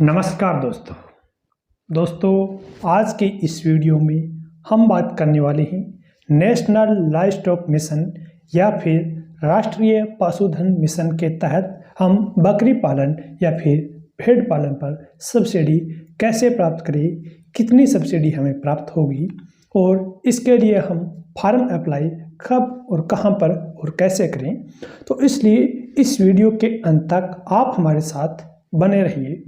नमस्कार दोस्तों आज के इस वीडियो में हम बात करने वाले हैं नेशनल लाइवस्टॉक मिशन या फिर राष्ट्रीय पशुधन मिशन के तहत हम बकरी पालन या फिर भेड़ पालन पर सब्सिडी कैसे प्राप्त करें, कितनी सब्सिडी हमें प्राप्त होगी और इसके लिए हम फार्म अप्लाई कब और कहां पर और कैसे करें। तो इसलिए इस वीडियो के अंत तक आप हमारे साथ बने रहिए।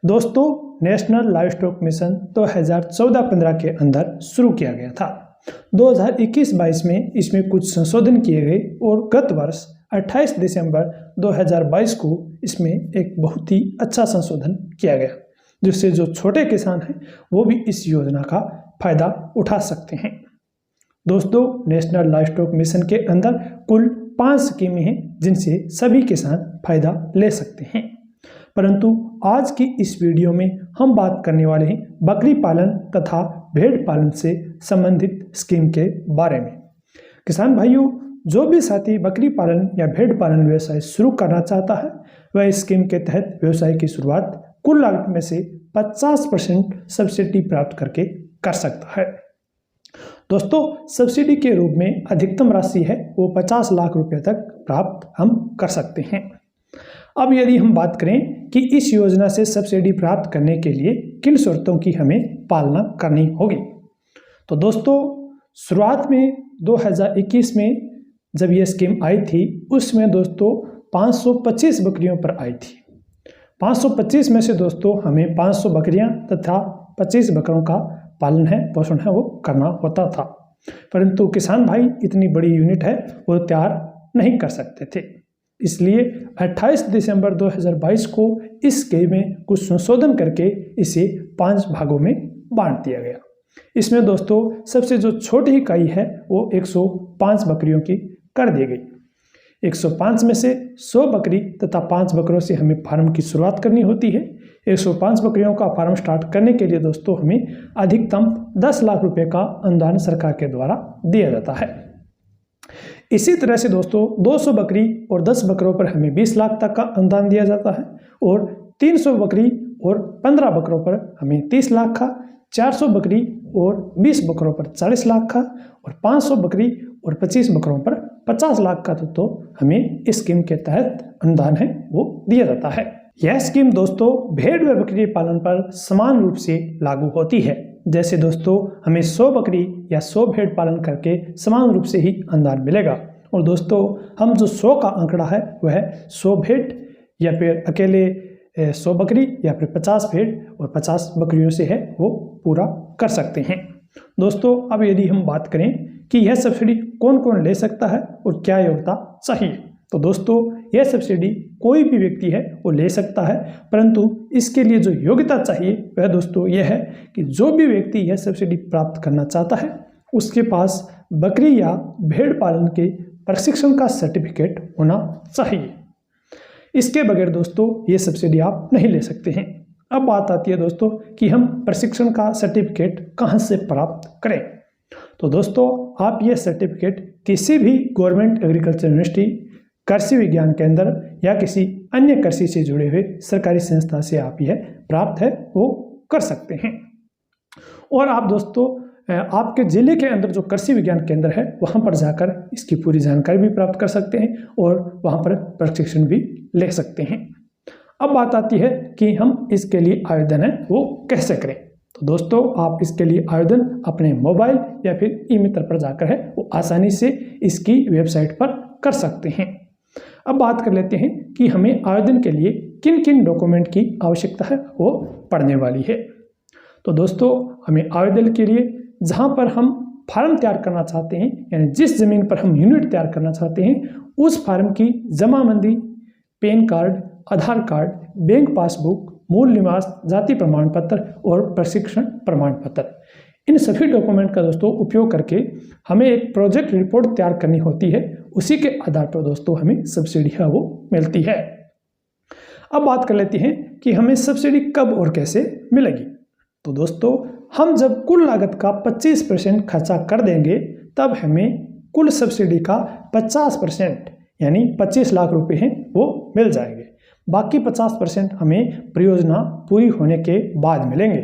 दोस्तों, नेशनल लाइवस्टॉक मिशन 2014-15 के अंदर शुरू किया गया था। 2021-22 में इसमें कुछ संशोधन किए गए और गत वर्ष 28 दिसंबर 2022 को इसमें एक बहुत ही अच्छा संशोधन किया गया, जिससे जो छोटे किसान हैं वो भी इस योजना का फायदा उठा सकते हैं। दोस्तों, नेशनल लाइवस्टॉक मिशन के अंदर कुल 5 स्कीमें हैं जिनसे सभी किसान फायदा ले सकते हैं, परंतु आज की इस वीडियो में हम बात करने वाले हैं बकरी पालन तथा भेड़ पालन से संबंधित स्कीम के बारे में। किसान भाइयों, जो भी साथी बकरी पालन या भेड़ पालन व्यवसाय शुरू करना चाहता है वह इस स्कीम के तहत व्यवसाय की शुरुआत कुल लागत में से 50% सब्सिडी प्राप्त करके कर सकता है। दोस्तों, सब्सिडी के रूप में अधिकतम राशि है वो 50 लाख रुपए तक प्राप्त हम कर सकते हैं। अब यदि हम बात करें कि इस योजना से सब्सिडी प्राप्त करने के लिए किन शर्तों की हमें पालना करनी होगी, तो दोस्तों शुरुआत में 2021 में जब यह स्कीम आई थी उसमें दोस्तों 525 बकरियों पर आई थी। 525 में से दोस्तों हमें 500 बकरियां तथा 25 बकरों का पालन है पोषण है वो करना होता था, परंतु किसान भाई इतनी बड़ी यूनिट है वो तैयार नहीं कर सकते थे। इसलिए 28 दिसंबर 2022 को इस स्कीम में कुछ संशोधन करके इसे 5 भागों में बांट दिया गया। इसमें दोस्तों सबसे जो छोटी इकाई है वो 105 बकरियों की कर दी गई। 105 में से 100 बकरी तथा 5 बकरों से हमें फार्म की शुरुआत करनी होती है। 105 बकरियों का फार्म स्टार्ट करने के लिए दोस्तों हमें अधिकतम 10 लाख रुपए का अनुदान सरकार के द्वारा दिया जाता है। इसी तरह से दोस्तों 200 बकरी और 10 बकरों पर हमें 20 लाख तक का अनुदान दिया जाता है और 300 बकरी और 15 बकरों पर हमें 30 लाख का, 400 बकरी और 20 बकरों पर 40 लाख का और 500 बकरी और 25 बकरों पर 50 लाख का तो हमें इस स्कीम के तहत अनुदान है वो दिया जाता है। यह स्कीम दोस्तों भेड़ व बकरी पालन पर समान रूप से लागू होती है। जैसे दोस्तों हमें 100 बकरी या 100 भेड़ पालन करके समान रूप से ही अनुदान मिलेगा, और दोस्तों हम जो 100 का आंकड़ा है वह 100 भेड़ या फिर अकेले 100 बकरी या फिर 50 भेड़ और 50 बकरियों से है वो पूरा कर सकते हैं। दोस्तों, अब यदि हम बात करें कि यह सब्सिडी कौन कौन ले सकता है और क्या योग्यता चाहिए, तो दोस्तों यह सब्सिडी कोई भी व्यक्ति है वो ले सकता है, परंतु इसके लिए जो योग्यता चाहिए वह दोस्तों यह है कि जो भी व्यक्ति यह सब्सिडी प्राप्त करना चाहता है उसके पास बकरी या भेड़ पालन के प्रशिक्षण का सर्टिफिकेट होना चाहिए। इसके बगैर दोस्तों ये सब्सिडी आप नहीं ले सकते हैं। अब बात आती है दोस्तों कि हम प्रशिक्षण का सर्टिफिकेट कहाँ से प्राप्त करें, तो दोस्तों आप यह सर्टिफिकेट किसी भी गवर्नमेंट एग्रीकल्चर यूनिवर्सिटी, कृषि विज्ञान केंद्र या किसी अन्य कृषि से जुड़े हुए सरकारी संस्था से आप यह प्राप्त है वो कर सकते हैं। और आप दोस्तों आपके जिले के अंदर जो कृषि विज्ञान केंद्र है वहाँ पर जाकर इसकी पूरी जानकारी भी प्राप्त कर सकते हैं और वहाँ पर प्रशिक्षण भी ले सकते हैं। अब बात आती है कि हम इसके लिए आवेदन है वो कैसे करें, तो दोस्तों आप इसके लिए आवेदन अपने मोबाइल या फिर ई-मित्र पर जाकर है वो आसानी से इसकी वेबसाइट पर कर सकते हैं। अब बात कर लेते हैं कि हमें आवेदन के लिए किन किन डॉक्यूमेंट की आवश्यकता है वो पड़ने वाली है। तो दोस्तों हमें आवेदन के लिए जहां पर हम फार्म तैयार करना चाहते हैं, यानी जिस जमीन पर हम यूनिट तैयार करना चाहते हैं उस फार्म की जमाबंदी, पैन कार्ड, आधार कार्ड, बैंक पासबुक, मूल निवास, जाति प्रमाण पत्र और प्रशिक्षण प्रमाण पत्र, इन सभी डॉक्यूमेंट का दोस्तों उपयोग करके हमें एक प्रोजेक्ट रिपोर्ट तैयार करनी होती है। उसी के आधार पर दोस्तों हमें सब्सिडी है वो मिलती है। अब बात कर लेते हैं कि हमें सब्सिडी कब और कैसे मिलेगी, तो दोस्तों हम जब कुल लागत का 25% खर्चा कर देंगे तब हमें कुल सब्सिडी का 50% यानी 25 लाख रुपए हैं वो मिल जाएंगे। बाकी 50% हमें परियोजना पूरी होने के बाद मिलेंगे।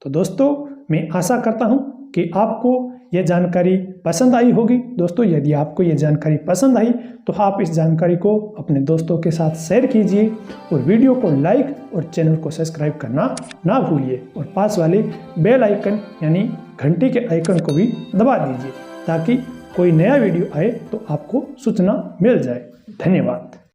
तो दोस्तों मैं आशा करता हूं कि आपको यह जानकारी पसंद आई होगी। दोस्तों यदि आपको यह जानकारी पसंद आई तो आप इस जानकारी को अपने दोस्तों के साथ शेयर कीजिए और वीडियो को लाइक और चैनल को सब्सक्राइब करना ना भूलिए और पास वाले बेल आइकन यानी घंटी के आइकन को भी दबा दीजिए ताकि कोई नया वीडियो आए तो आपको सूचना मिल जाए। धन्यवाद।